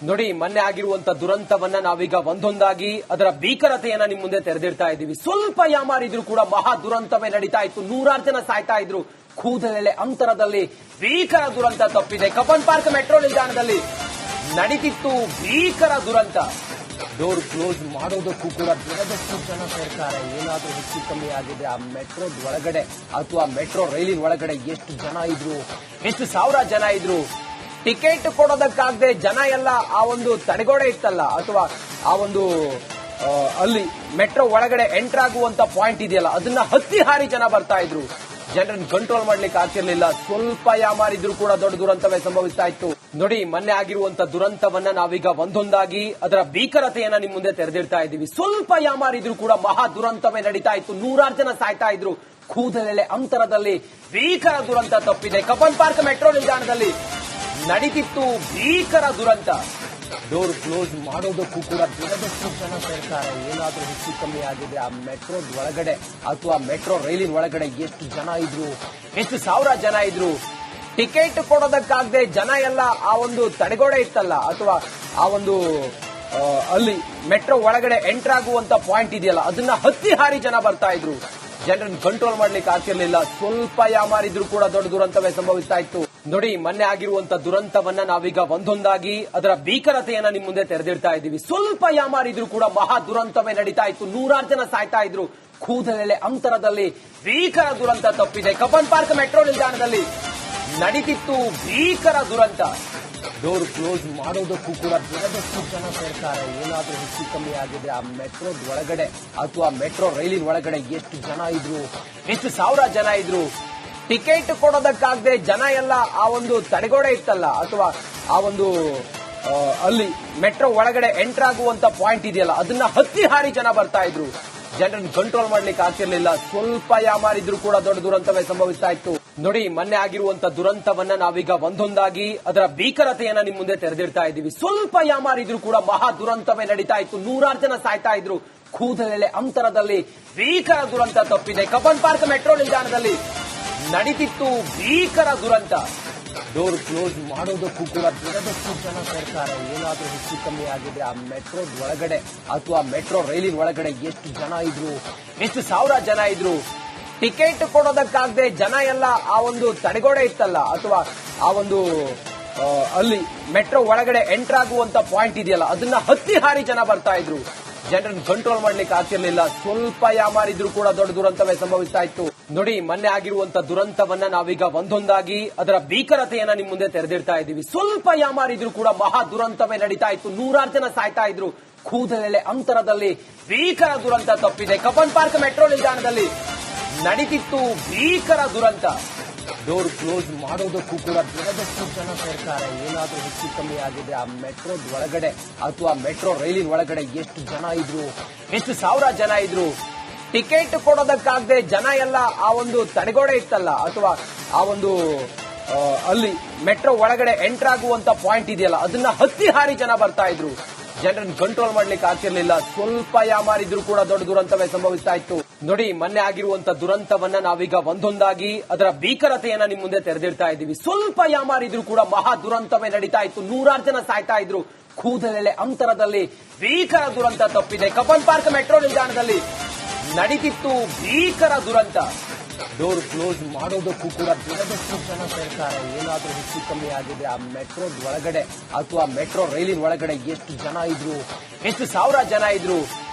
ನೋಡಿ, ಮೊನ್ನೆ ಆಗಿರುವಂತ ದುರಂತವನ್ನ ನಾವೀಗ ಒಂದೊಂದಾಗಿ ಅದರ ಭೀಕರತೆಯನ್ನ ನಿಮ್ ಮುಂದೆ ತೆರೆದಿಡ್ತಾ ಇದ್ದೀವಿ. ಸ್ವಲ್ಪ ಯಾಮಾರಿದ್ರು ಕೂಡ ಮಹಾ ದುರಂತವೇ ನಡೀತಾ ಇತ್ತು. 100 ಜನ ಸಾಯ್ತಾ ಇದ್ರು. ಕೂದಲೆಳೆ ಅಂತರದಲ್ಲಿ ಭೀಕರ ದುರಂತ ತಪ್ಪಿದೆ. ಕಬ್ಬನ್ ಪಾರ್ಕ್ ಮೆಟ್ರೋ ನಿಲ್ದಾಣದಲ್ಲಿ ನಡೀತಿತ್ತು ಭೀಕರ ದುರಂತ. ಡೋರ್ ಕ್ಲೋಸ್ ಮಾಡೋದಕ್ಕೂ ಕೂಡ ಬೆಳೆದಷ್ಟು ಜನ ಸೇರ್ತಾರೆ. ಏನಾದ್ರೂ ಹೆಚ್ಚು ಕಮ್ಮಿ ಆಗಿದೆ ಆ ಮೆಟ್ರೋದ ಒಳಗಡೆ ಅಥವಾ ಮೆಟ್ರೋ ರೈಲಿನ ಒಳಗಡೆ ಎಷ್ಟು ಜನ ಇದ್ರು, ಎಷ್ಟು ಸಾವಿರ ಜನ ಇದ್ರು. ಟಿಕೆಟ್ ಕೊಡೋದಕ್ಕಾಗದೆ ಜನ ಎಲ್ಲ ಆ ಒಂದು ತಡೆಗೋಡೆ ಇತ್ತಲ್ಲ ಅಥವಾ ಆ ಒಂದು ಅಲ್ಲಿ ಮೆಟ್ರೋ ಒಳಗಡೆ ಎಂಟರ್ ಆಗುವಂತ ಪಾಯಿಂಟ್ ಇದೆಯಲ್ಲ, ಅದನ್ನ ಹತ್ತಿ ಹಾರಿ ಜನ ಬರ್ತಾ ಇದ್ರು. ಜನರನ್ನು ಕಂಟ್ರೋಲ್ ಮಾಡ್ಲಿಕ್ಕೆ ಆಗ್ತಿರ್ಲಿಲ್ಲ. ಸ್ವಲ್ಪ ಯಾಮಾರಿದ್ರು ಕೂಡ ದೊಡ್ಡ ದುರಂತವೇ ಸಂಭವಿಸ್ತಾ ಇತ್ತು. ನೋಡಿ, ಮೊನ್ನೆ ಆಗಿರುವಂತ ದುರಂತವನ್ನ ನಾವೀಗ ಒಂದೊಂದಾಗಿ ಅದರ ಭೀಕರತೆಯನ್ನ ನಿಮ್ ಮುಂದೆ ತೆರೆದಿಡ್ತಾ ಇದ್ದೀವಿ. ಸ್ವಲ್ಪ ಯಾಮಾರಿದ್ರು ಕೂಡ ಮಹಾ ದುರಂತವೇ ನಡೀತಾ ಇತ್ತು. 100 ಜನ ಸಾಯ್ತಾ ಇದ್ರು. ಕೂದಲೆಳೆ ಅಂತರದಲ್ಲಿ ಭೀಕರ ದುರಂತ ತಪ್ಪಿದೆ. ಕಬ್ಬನ್ ಪಾರ್ಕ್ ಮೆಟ್ರೋ ನಿಲ್ದಾಣದಲ್ಲಿ ನಡೀತಿತ್ತು ಭೀಕರ ದುರಂತ. ಡೋರ್ ಕ್ಲೋಸ್ ಮಾಡೋದಕ್ಕೂ ಕೂಡ ಬೆಳೆದಷ್ಟು ಜನ ಸೇರ್ತಾರೆ. ಏನಾದ್ರೂ ಹೆಚ್ಚು ಕಮ್ಮಿ ಆಗಿದೆ ಆ ಮೆಟ್ರೋದ ಒಳಗಡೆ ಅಥವಾ ಮೆಟ್ರೋ ರೈಲಿನ ಒಳಗಡೆ ಎಷ್ಟು ಜನ ಇದ್ರು, ಎಷ್ಟು ಸಾವಿರ ಜನ ಇದ್ರು. ಟಿಕೆಟ್ ಕೊಡೋದಕ್ಕಾಗದೆ ಜನ ಎಲ್ಲ ಆ ಒಂದು ತಡೆಗೋಡೆ ಇತ್ತಲ್ಲ ಅಥವಾ ಆ ಒಂದು ಅಲ್ಲಿ ಮೆಟ್ರೋ ಒಳಗಡೆ ಎಂಟರ್ ಆಗುವಂತ ಪಾಯಿಂಟ್ ಇದೆಯಲ್ಲ, ಅದನ್ನ ಹತ್ತಿ ಹಾರಿ ಜನ ಬರ್ತಾ ಇದ್ರು. ಜನರನ್ನು ಕಂಟ್ರೋಲ್ ಮಾಡ್ಲಿಕ್ಕೆ ಆಗ್ತಿರ್ಲಿಲ್ಲ. ಸ್ವಲ್ಪ ಯಾಮಾರಿದ್ರು ಕೂಡ ದೊಡ್ಡ ದುರಂತವೇ ಸಂಭವಿಸ್ತಾ ಇತ್ತು. ನೋಡಿ, ಮೊನ್ನೆ ಆಗಿರುವಂತ ದುರಂತವನ್ನ ನಾವೀಗ ಒಂದೊಂದಾಗಿ ಅದರ ಭೀಕರತೆಯನ್ನ ನಿಮ್ ಮುಂದೆ ತೆರೆದಿಡ್ತಾ ಇದ್ದೀವಿ. ಸ್ವಲ್ಪ ಯಾಮಾರಿದ್ರು ಕೂಡ ಮಹಾ ದುರಂತವೇ ನಡೀತಾ ಇತ್ತು. 100 ಜನ ಸಾಯ್ತಾ ಇದ್ರು. ಕೂದಲೆಳೆ ಅಂತರದಲ್ಲಿ ಭೀಕರ ದುರಂತ ತಪ್ಪಿದೆ. ಕಬ್ಬನ್ ಪಾರ್ಕ್ ಮೆಟ್ರೋ ನಿಲ್ದಾಣದಲ್ಲಿ ನಡೀತಿತ್ತು ಭೀಕರ ದುರಂತ. ಡೋರ್ ಕ್ಲೋಸ್ ಮಾಡೋದಕ್ಕೂ ಕೂಡ ಬೆಳೆದಷ್ಟು ಜನ ಸೇರ್ತಾರೆ. ಏನಾದ್ರೂ ಹೆಚ್ಚು ಕಮ್ಮಿ ಆಗಿದೆ ಆ ಮೆಟ್ರೋದ ಒಳಗಡೆ ಅಥವಾ ಮೆಟ್ರೋ ರೈಲಿನ ಒಳಗಡೆ ಎಷ್ಟು ಜನ ಇದ್ರು, ಎಷ್ಟು ಸಾವಿರ ಜನ ಇದ್ರು. ಟಿಕೆಟ್ ಕೊಡೋದಕ್ಕಾಗದೆ ಜನ ಎಲ್ಲ ಆ ಒಂದು ತಡೆಗೋಡೆ ಇತ್ತಲ್ಲ ಅಥವಾ ಆ ಒಂದು ಅಲ್ಲಿ ಮೆಟ್ರೋ ಒಳಗಡೆ ಎಂಟರ್ ಆಗುವಂತ ಪಾಯಿಂಟ್ ಇದೆಯಲ್ಲ, ಅದನ್ನ ಹತ್ತಿ ಹಾರಿ ಜನ ಬರ್ತಾ ಇದ್ರು. ಜನರನ್ನು ಕಂಟ್ರೋಲ್ ಮಾಡ್ಲಿಕ್ಕೆ ಆಗ್ತಿರ್ಲಿಲ್ಲ. ಸ್ವಲ್ಪ ಯಾಮಾರಿದ್ರು ಕೂಡ ದೊಡ್ಡ ದುರಂತವೇ ಸಂಭವಿಸ್ತಾ ಇತ್ತು. ನೋಡಿ, ಮೊನ್ನೆ ಆಗಿರುವಂತ ದುರಂತವನ್ನ ನಾವೀಗ ಒಂದೊಂದಾಗಿ ಅದರ ಭೀಕರತೆಯನ್ನ ನಿಮ್ ಮುಂದೆ ತೆರೆದಿಡ್ತಾ ಇದ್ದೀವಿ. ಸ್ವಲ್ಪ ಯಾಮಾರಿದ್ರು ಕೂಡ ಮಹಾ ದುರಂತವೇ ನಡೀತಾ ಇತ್ತು. 100 ಜನ ಸಾಯ್ತಾ ಇದ್ರು. ಕೂದಲೆಳೆ ಅಂತರದಲ್ಲಿ ಭೀಕರ ದುರಂತ ತಪ್ಪಿದೆ. ಕಬ್ಬನ್ ಪಾರ್ಕ್ ಮೆಟ್ರೋ ನಿಲ್ದಾಣದಲ್ಲಿ ನಡೀತಿತ್ತು ಭೀಕರ ದುರಂತ. ಡೋರ್ ಕ್ಲೋಸ್ ಮಾಡೋದಕ್ಕೂ ಕೂಡ ಬೆಳೆದಷ್ಟು ಜನ ಸೇರ್ತಾರೆ. ಏನಾದ್ರೂ ಹೆಚ್ಚು ಕಮ್ಮಿ ಆಗಿದೆ ಆ ಮೆಟ್ರೋದ ಒಳಗಡೆ ಅಥವಾ ಮೆಟ್ರೋ ರೈಲಿನ ಒಳಗಡೆ ಎಷ್ಟು ಜನ ಇದ್ರು, ಎಷ್ಟು ಸಾವಿರ ಜನ ಇದ್ರು. ಟಿಕೆಟ್ ಕೊಡೋದಕ್ಕಾಗದೆ ಜನ ಎಲ್ಲ ಆ ಒಂದು ತಡೆಗೋಡೆ ಇತ್ತಲ್ಲ ಅಥವಾ ಆ ಒಂದು ಅಲ್ಲಿ ಮೆಟ್ರೋ ಒಳಗಡೆ ಎಂಟರ್ ಆಗುವಂತ ಪಾಯಿಂಟ್ ಇದೆಯಲ್ಲ, ಅದನ್ನ ಹತ್ತಿ ಹಾರಿ ಜನ ಬರ್ತಾ ಇದ್ರು. ಜನರನ್ನು ಕಂಟ್ರೋಲ್ ಮಾಡ್ಲಿಕ್ಕೆ ಆಗ್ತಿರ್ಲಿಲ್ಲ. ಸ್ವಲ್ಪ ಯಾಮಾರಿದ್ರು ಕೂಡ ದೊಡ್ಡ ದುರಂತವೇ ಸಂಭವಿಸ್ತಾ ಇತ್ತು. ನೋಡಿ, ಮೊನ್ನೆ ಆಗಿರುವಂತ ದುರಂತವನ್ನ ನಾವೀಗ ಒಂದೊಂದಾಗಿ ಅದರ ಭೀಕರತೆಯನ್ನ ನಿಮ್ ಮುಂದೆ ತೆರೆದಿಡ್ತಾ ಇದ್ದೀವಿ. ಸ್ವಲ್ಪ ಯಾಮಾರಿದ್ರು ಕೂಡ ಮಹಾ ದುರಂತವೇ ನಡೀತಾ ಇತ್ತು. 100 ಜನ ಸಾಯ್ತಾ ಇದ್ರು. ಕೂದಲೆಳೆ ಅಂತರದಲ್ಲಿ ಭೀಕರ ದುರಂತ ತಪ್ಪಿದೆ. ಕಬ್ಬನ್ ಪಾರ್ಕ್ ಮೆಟ್ರೋ ನಿಲ್ದಾಣದಲ್ಲಿ ನಡೀತಿತ್ತು ಭೀಕರ ದುರಂತ. ಡೋರ್ ಕ್ಲೋಸ್ ಮಾಡೋದಕ್ಕೂ ಕೂಡ ಬೆಳೆದಷ್ಟು ಜನ ಸೇರ್ತಾರೆ. ಏನಾದ್ರೂ ಹೆಚ್ಚು ಕಮ್ಮಿ ಆಗಿದೆ ಆ ಮೆಟ್ರೋದ ಒಳಗಡೆ ಅಥವಾ ಮೆಟ್ರೋ ರೈಲಿನ ಒಳಗಡೆ ಎಷ್ಟು ಜನ ಇದ್ರು, ಎಷ್ಟು ಸಾವಿರ ಜನ ಇದ್ರು. ಟಿಕೆಟ್ ಕೊಡೋದಕ್ಕಾಗದೆ ಜನ ಎಲ್ಲ ಆ ಒಂದು ತಡೆಗೋಡೆ ಇತ್ತಲ್ಲ ಅಥವಾ ಆ ಒಂದು ಅಲ್ಲಿ ಮೆಟ್ರೋ ಒಳಗಡೆ ಎಂಟರ್ ಆಗುವಂತ ಪಾಯಿಂಟ್ ಇದೆಯಲ್ಲ, ಅದನ್ನ ಹತ್ತಿ ಹಾರಿ ಜನ ಬರ್ತಾ ಇದ್ರು. ಜನರನ್ನು ಕಂಟ್ರೋಲ್ ಮಾಡ್ಲಿಕ್ಕೆ ಆಗ್ತಿರ್ಲಿಲ್ಲ. ಸ್ವಲ್ಪ ಯಾಮಾರಿದ್ರು ಕೂಡ ದೊಡ್ಡ ದುರಂತವೇ ಸಂಭವಿಸ್ತಾ ಇತ್ತು. ನೋಡಿ, ಮೊನ್ನೆ ಆಗಿರುವಂತ ದುರಂತವನ್ನ ನಾವೀಗ ಒಂದೊಂದಾಗಿ ಅದರ ಭೀಕರತೆಯನ್ನ ನಿಮ್ ಮುಂದೆ ತೆರೆದಿಡ್ತಾ ಇದ್ದೀವಿ. ಸ್ವಲ್ಪ ಯಾಮಾರಿದ್ರು ಕೂಡ ಮಹಾ ದುರಂತವೇ ನಡೀತಾ ಇತ್ತು. 100 ಜನ ಸಾಯ್ತಾ ಇದ್ರು. ಕೂದಲೆಳೆ ಅಂತರದಲ್ಲಿ ಭೀಕರ ದುರಂತ ತಪ್ಪಿದೆ. ಕಬ್ಬನ್ ಪಾರ್ಕ್ ಮೆಟ್ರೋ ನಿಲ್ದಾಣದಲ್ಲಿ ನಡೀತಿತ್ತು ಭೀಕರ ದುರಂತ. ಡೋರ್ ಕ್ಲೋಸ್ ಮಾಡೋದಕ್ಕೂ ಕೂಡ ಬೆಳೆದಷ್ಟು ಜನ ಸೇರ್ತಾರೆ. ಏನಾದ್ರೂ ಹೆಚ್ಚು ಕಮ್ಮಿ ಆಗಿದೆ ಆ ಮೆಟ್ರೋದ ಒಳಗಡೆ ಅಥವಾ ಮೆಟ್ರೋ ರೈಲಿನ ಒಳಗಡೆ ಎಷ್ಟು ಜನ ಇದ್ರು, ಎಷ್ಟು ಸಾವಿರ ಜನ ಇದ್ರು.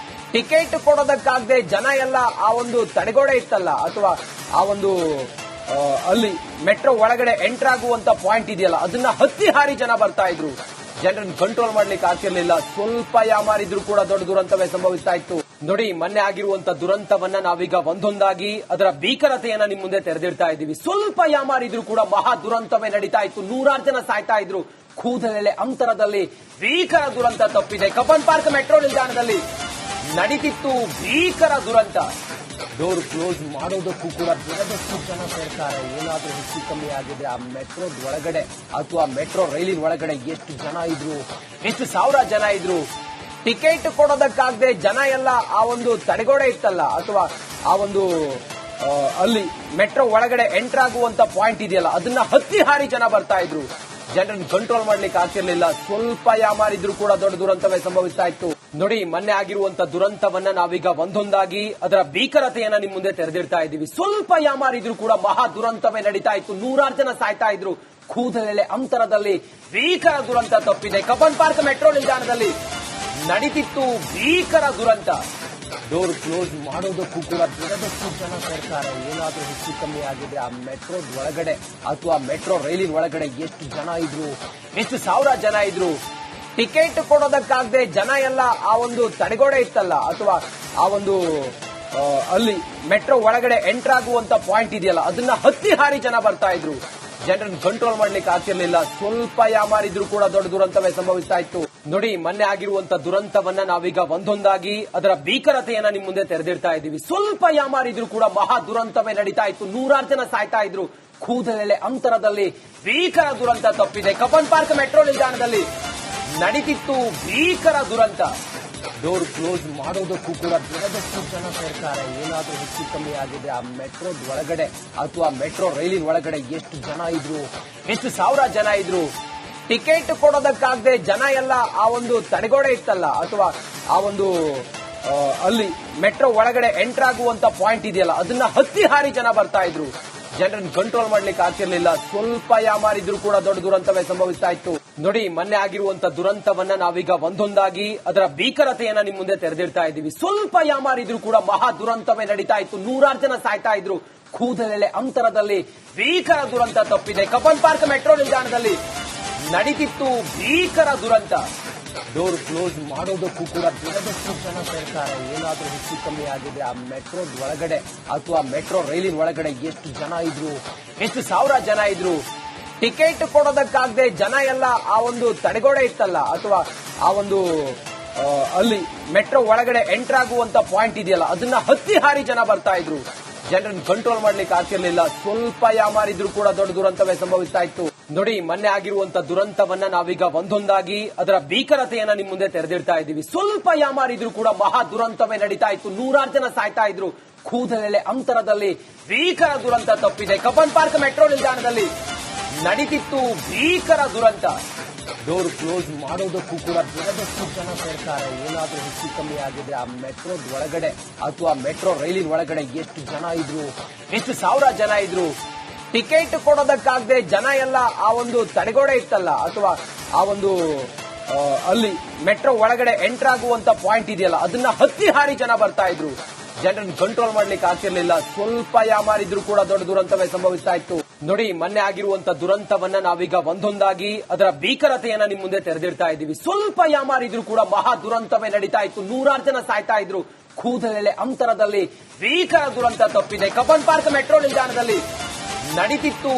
ಟಿಕೆಟ್ ಕೊಡೋದಕ್ಕಾಗದೆ ಜನ ಎಲ್ಲ ಆ ಒಂದು ತಡೆಗೋಡೆ ಇತ್ತಲ್ಲ ಅಥವಾ ಆ ಒಂದು ಅಲ್ಲಿ ಮೆಟ್ರೋ ಒಳಗಡೆ ಎಂಟರ್ ಆಗುವಂತ ಪಾಯಿಂಟ್ ಇದೆಯಲ್ಲ, ಅದನ್ನ ಹತ್ತಿ ಹಾರಿ ಜನ ಬರ್ತಾ ಇದ್ರು. ಜನರನ್ನು ಕಂಟ್ರೋಲ್ ಮಾಡ್ಲಿಕ್ಕೆ ಆಗ್ತಿರ್ಲಿಲ್ಲ. ಸ್ವಲ್ಪ ಯಾಮಾರಿದ್ರು ಕೂಡ ದೊಡ್ಡ ದುರಂತವೇ ಸಂಭವಿಸ್ತಾ ಇತ್ತು. ನೋಡಿ, ಮೊನ್ನೆ ಆಗಿರುವಂತ ದುರಂತವನ್ನ ನಾವೀಗ ಒಂದೊಂದಾಗಿ ಅದರ ಭೀಕರತೆಯನ್ನ ನಿಮ್ ಮುಂದೆ ತೆರೆದಿಡ್ತಾ ಇದ್ದೀವಿ. ಸ್ವಲ್ಪ ಯಾಮಾರಿದ್ರು ಕೂಡ ಮಹಾ ದುರಂತವೇ ನಡೀತಾ ಇತ್ತು. 100 ಜನ ಸಾಯ್ತಾ ಇದ್ರು. ಕೂದಲೆಳೆ ಅಂತರದಲ್ಲಿ ಭೀಕರ ದುರಂತ ತಪ್ಪಿದೆ. ಕಬ್ಬನ್ ಪಾರ್ಕ್ ಮೆಟ್ರೋ ನಿಲ್ದಾಣದಲ್ಲಿ ನಡೀತಿತ್ತು ಭೀಕರ ದುರಂತ. ಡೋರ್ ಕ್ಲೋಸ್ ಮಾಡೋದಕ್ಕೂ ಕೂಡ ಬೆಳೆದಷ್ಟು ಜನ ಸೇರ್ತಾರೆ. ಏನಾದ್ರೂ ಹೆಚ್ಚು ಕಮ್ಮಿ ಆಗಿದೆ ಆ ಮೆಟ್ರೋದ ಒಳಗಡೆ ಅಥವಾ ಮೆಟ್ರೋ ರೈಲಿನ ಒಳಗಡೆ ಎಷ್ಟು ಜನ ಇದ್ರು, ಎಷ್ಟು ಸಾವಿರ ಜನ ಇದ್ರು. ಟಿಕೆಟ್ ಕೊಡೋದಕ್ಕಾಗದೆ ಜನ ಎಲ್ಲ ಆ ಒಂದು ತಡೆಗೋಡೆ ಇತ್ತಲ್ಲ ಅಥವಾ ಆ ಒಂದು ಅಲ್ಲಿ ಮೆಟ್ರೋ ಒಳಗಡೆ ಎಂಟರ್ ಆಗುವಂತ ಪಾಯಿಂಟ್ ಇದೆಯಲ್ಲ, ಅದನ್ನ ಹತ್ತಿ ಹಾರಿ ಜನ ಬರ್ತಾ ಇದ್ರು. ಜನರನ್ನು ಕಂಟ್ರೋಲ್ ಮಾಡ್ಲಿಕ್ಕೆ ಆಗ್ತಿರ್ಲಿಲ್ಲ. ಸ್ವಲ್ಪ ಯಾಮಾರಿದ್ರು ಕೂಡ ದೊಡ್ಡ ದುರಂತವೇ ಸಂಭವಿಸ್ತಾ ಇತ್ತು. ನೋಡಿ, ಮೊನ್ನೆ ಆಗಿರುವಂತ ದುರಂತವನ್ನ ನಾವೀಗ ಒಂದೊಂದಾಗಿ ಅದರ ಭೀಕರತೆಯನ್ನ ನಿಮ್ ಮುಂದೆ ತೆರೆದಿಡ್ತಾ ಇದ್ದೀವಿ. ಸ್ವಲ್ಪ ಯಾಮಾರಿದ್ರು ಕೂಡ ಮಹಾ ದುರಂತವೇ ನಡೀತಾ ಇತ್ತು. 100 ಜನ ಸಾಯ್ತಾ ಇದ್ರು. ಕೂದಲೆಳೆ ಅಂತರದಲ್ಲಿ ಭೀಕರ ದುರಂತ ತಪ್ಪಿದೆ. ಕಬ್ಬನ್ ಪಾರ್ಕ್ ಮೆಟ್ರೋ ನಿಲ್ದಾಣದಲ್ಲಿ ನಡೀತಿತ್ತು ಭೀಕರ ದುರಂತ. ಡೋರ್ ಕ್ಲೋಸ್ ಮಾಡೋದಕ್ಕೂ ಕೂಡ ಬೆರದಷ್ಟು ಜನ ಸೇರ್ತಾರೆ. ಏನಾದ್ರೂ ಹೆಚ್ಚು ಕಮ್ಮಿ ಆಗಿದೆ ಆ ಮೆಟ್ರೋ ಒಳಗಡೆ ಅಥವಾ ಮೆಟ್ರೋ ರೈಲಿನ ಒಳಗಡೆ ಎಷ್ಟು ಜನ ಇದ್ರು, ಎಷ್ಟು ಸಾವಿರ ಜನ ಇದ್ರು. ಟಿಕೆಟ್ ಕೊಡೋದಕ್ಕಾಗದೆ ಜನ ಎಲ್ಲ ಆ ಒಂದು ತಡೆಗೋಡೆ ಇತ್ತಲ್ಲ ಅಥವಾ ಆ ಒಂದು ಅಲ್ಲಿ ಮೆಟ್ರೋ ಒಳಗಡೆ ಎಂಟರ್ ಆಗುವಂತ ಪಾಯಿಂಟ್ ಇದೆಯಲ್ಲ, ಅದನ್ನ ಹತ್ತಿ ಹಾರಿ ಜನ ಬರ್ತಾ ಇದ್ರು. ಜನರನ್ನು ಕಂಟ್ರೋಲ್ ಮಾಡ್ಲಿಕ್ಕೆ ಆಗ್ತಿರ್ಲಿಲ್ಲ. ಸ್ವಲ್ಪ ಯಾಮಾರಿದ್ರು ಕೂಡ ದೊಡ್ಡ ದುರಂತವೇ ಸಂಭವಿಸ್ತಾ ಇತ್ತು. ನೋಡಿ, ಮೊನ್ನೆ ಆಗಿರುವಂತ ದುರಂತವನ್ನ ನಾವೀಗ ಒಂದೊಂದಾಗಿ ಅದರ ಭೀಕರತೆಯನ್ನ ನಿಮ್ ಮುಂದೆ ತೆರೆದಿಡ್ತಾ ಇದ್ದೀವಿ. ಸ್ವಲ್ಪ ಯಾಮಾರಿದ್ರು ಕೂಡ ಮಹಾ ದುರಂತವೇ ನಡೀತಾ ಇತ್ತು. 100 ಜನ ಸಾಯ್ತಾ ಇದ್ರು. ಕೂದಲೆಳೆ ಅಂತರದಲ್ಲಿ ಭೀಕರ ದುರಂತ ತಪ್ಪಿದೆ. ಕಬ್ಬನ್ ಪಾರ್ಕ್ ಮೆಟ್ರೋ ನಿಲ್ದಾಣದಲ್ಲಿ ನಡೀತಿತ್ತು ಭೀಕರ ದುರಂತ. ಡೋರ್ ಕ್ಲೋಸ್ ಮಾಡೋದಕ್ಕೂ ಕೂಡ ಬೆರದಷ್ಟು ಜನ ಸೇರ್ತಾರೆ. ಏನಾದ್ರೂ ಹೆಚ್ಚು ಕಮ್ಮಿ ಆಗಿದೆ ಆ ಮೆಟ್ರೋ ಒಳಗಡೆ ಅಥವಾ ಮೆಟ್ರೋ ರೈಲಿನ ಒಳಗಡೆ ಎಷ್ಟು ಜನ ಇದ್ರು, ಎಷ್ಟು ಸಾವಿರ ಜನ ಇದ್ರು. ಟಿಕೆಟ್ ಕೊಡೋದಕ್ಕಾಗದೆ ಜನ ಎಲ್ಲ ಆ ಒಂದು ತಡೆಗೋಡೆ ಇತ್ತಲ್ಲ ಅಥವಾ ಆ ಒಂದು ಅಲ್ಲಿ ಮೆಟ್ರೋ ಒಳಗಡೆ ಎಂಟರ್ ಆಗುವಂತ ಪಾಯಿಂಟ್ ಇದೆಯಲ್ಲ, ಅದನ್ನ ಹತ್ತಿ ಹಾರಿ ಜನ ಬರ್ತಾ ಇದ್ರು. ಜನರನ್ನು ಕಂಟ್ರೋಲ್ ಮಾಡ್ಲಿಕ್ಕೆ ಆಗ್ತಿರ್ಲಿಲ್ಲ. ಸ್ವಲ್ಪ ಯಾಮಾರಿದ್ರು ಕೂಡ ದೊಡ್ಡ ದುರಂತವೇ ಸಂಭವಿಸ್ತಾ ಇತ್ತು. ನೋಡಿ, ಮೊನ್ನೆ ಆಗಿರುವಂತ ದುರಂತವನ್ನ ನಾವೀಗ ಒಂದೊಂದಾಗಿ ಅದರ ಭೀಕರತೆಯನ್ನ ನಿಮ್ ಮುಂದೆ ತೆರೆದಿಡ್ತಾ ಇದ್ದೀವಿ. ಸ್ವಲ್ಪ ಯಾಮಾರಿದ್ರು ಕೂಡ ಮಹಾ ದುರಂತವೇ ನಡೀತಾ ಇತ್ತು. 100 ಜನ ಸಾಯ್ತಾ ಇದ್ರು. ಕೂದಲೆಳೆ ಅಂತರದಲ್ಲಿ ಭೀಕರ ದುರಂತ ತಪ್ಪಿದೆ. ಕಬ್ಬನ್ ಪಾರ್ಕ್ ಮೆಟ್ರೋ ನಿಲ್ದಾಣದಲ್ಲಿ ನಡೀತಿತ್ತು ಭೀಕರ ದುರಂತ. ಡೋರ್ ಕ್ಲೋಸ್ ಮಾಡೋದಕ್ಕೂ ಕೂಡ ಬೆರದಷ್ಟು ಜನ ಸೇರ್ತಾರೆ. ಏನಾದ್ರೂ ಹೆಚ್ಚು ಕಮ್ಮಿ ಆಗಿದೆ ಆ ಮೆಟ್ರೋ ಒಳಗಡೆ ಅಥವಾ ಮೆಟ್ರೋ ರೈಲಿನ ಒಳಗಡೆ ಎಷ್ಟು ಜನ ಇದ್ರು, ಎಷ್ಟು ಸಾವಿರ ಜನ ಇದ್ರು. ಟಿಕೆಟ್ ಕೊಡೋದಕ್ಕಾಗದೆ ಜನ ಎಲ್ಲ ಆ ಒಂದು ತಡೆಗೋಡೆ ಇತ್ತಲ್ಲ ಅಥವಾ ಆ ಒಂದು ಅಲ್ಲಿ ಮೆಟ್ರೋ ಒಳಗಡೆ ಎಂಟರ್ ಆಗುವಂತ ಪಾಯಿಂಟ್ ಇದೆಯಲ್ಲ, ಅದನ್ನ ಹತ್ತಿ ಹಾರಿ ಜನ ಬರ್ತಾ ಇದ್ರು. ಜನರನ್ನು ಕಂಟ್ರೋಲ್ ಮಾಡ್ಲಿಕ್ಕೆ ಆಗ್ತಿರ್ಲಿಲ್ಲ. ಸ್ವಲ್ಪ ಯಾಮಾರಿದ್ರು ಕೂಡ ದೊಡ್ಡ ದುರಂತವೇ ಸಂಭವಿಸ್ತಾ ಇತ್ತು. ನೋಡಿ, ಮೊನ್ನೆ ಆಗಿರುವಂತ ದುರಂತವನ್ನ ನಾವೀಗ ಒಂದೊಂದಾಗಿ ಅದರ ಭೀಕರತೆಯನ್ನ ನಿಮ್ ಮುಂದೆ ತೆರೆದಿಡ್ತಾ ಇದ್ದೀವಿ. ಸ್ವಲ್ಪ ಯಾಮಾರಿದ್ರು ಕೂಡ ಮಹಾ ದುರಂತವೇ ನಡೀತಾ ಇತ್ತು. 100 ಜನ ಸಾಯ್ತಾ ಇದ್ರು. ಕೂದಲೆಳೆ ಅಂತರದಲ್ಲಿ ಭೀಕರ ದುರಂತ ತಪ್ಪಿದೆ. ಕಬ್ಬನ್ ಪಾರ್ಕ್ ಮೆಟ್ರೋ ನಿಲ್ದಾಣದಲ್ಲಿ ನಡೀತಿತ್ತು ಭೀಕರ ದುರಂತ. ಡೋರ್ ಕ್ಲೋಸ್ ಮಾಡೋದಕ್ಕೂ ಕೂಡ ಬೆರದಷ್ಟು ಜನ ಸೇರ್ತಾರೆ. ಏನಾದ್ರೂ ಹೆಚ್ಚು ಕಮ್ಮಿ ಆಗಿದೆ ಆ ಮೆಟ್ರೋ ಒಳಗಡೆ ಅಥವಾ ಮೆಟ್ರೋ ರೈಲಿನ ಒಳಗಡೆ ಎಷ್ಟು ಜನ ಇದ್ರು, ಎಷ್ಟು ಸಾವಿರ ಜನ ಇದ್ರು. ಟಿಕೆಟ್ ಕೊಡೋದಕ್ಕಾಗದೆ ಜನ ಎಲ್ಲ ಆ ಒಂದು ತಡೆಗೋಡೆ ಇತ್ತಲ್ಲ ಅಥವಾ ಆ ಒಂದು ಅಲ್ಲಿ ಮೆಟ್ರೋ ಒಳಗಡೆ ಎಂಟರ್ ಆಗುವಂತ ಪಾಯಿಂಟ್ ಇದೆಯಲ್ಲ, ಅದನ್ನ ಹತ್ತಿ ಹಾರಿ ಜನ ಬರ್ತಾ ಇದ್ರು. ಜನರನ್ನು ಕಂಟ್ರೋಲ್ ಮಾಡ್ಲಿಕ್ಕೆ ಆಗ್ತಿರ್ಲಿಲ್ಲ. ಸ್ವಲ್ಪ ಯಾಮಾರಿದ್ರು ಕೂಡ ದೊಡ್ಡ ದುರಂತವೇ ಸಂಭವಿಸ್ತಾ ಇತ್ತು. ನೋಡಿ, ಮೊನ್ನೆ ಆಗಿರುವಂತ ದುರಂತವನ್ನ ನಾವೀಗ ಒಂದೊಂದಾಗಿ ಅದರ ಭೀಕರತೆಯನ್ನ ನಿಮ್ ಮುಂದೆ ತೆರೆದಿಡ್ತಾ ಇದ್ದೀವಿ. ಸ್ವಲ್ಪ ಯಾಮಾರಿದ್ರು ಕೂಡ ಮಹಾ ದುರಂತವೇ ನಡೀತಾ ಇತ್ತು. 100 ಜನ ಸಾಯ್ತಾ ಇದ್ರು. ಕೂದಲೆಳೆ ಅಂತರದಲ್ಲಿ ಭೀಕರ ದುರಂತ ತಪ್ಪಿದೆ. ಕಬ್ಬನ್ ಪಾರ್ಕ್ ಮೆಟ್ರೋ ನಿಲ್ದಾಣದಲ್ಲಿ ನಡೀತಿತ್ತು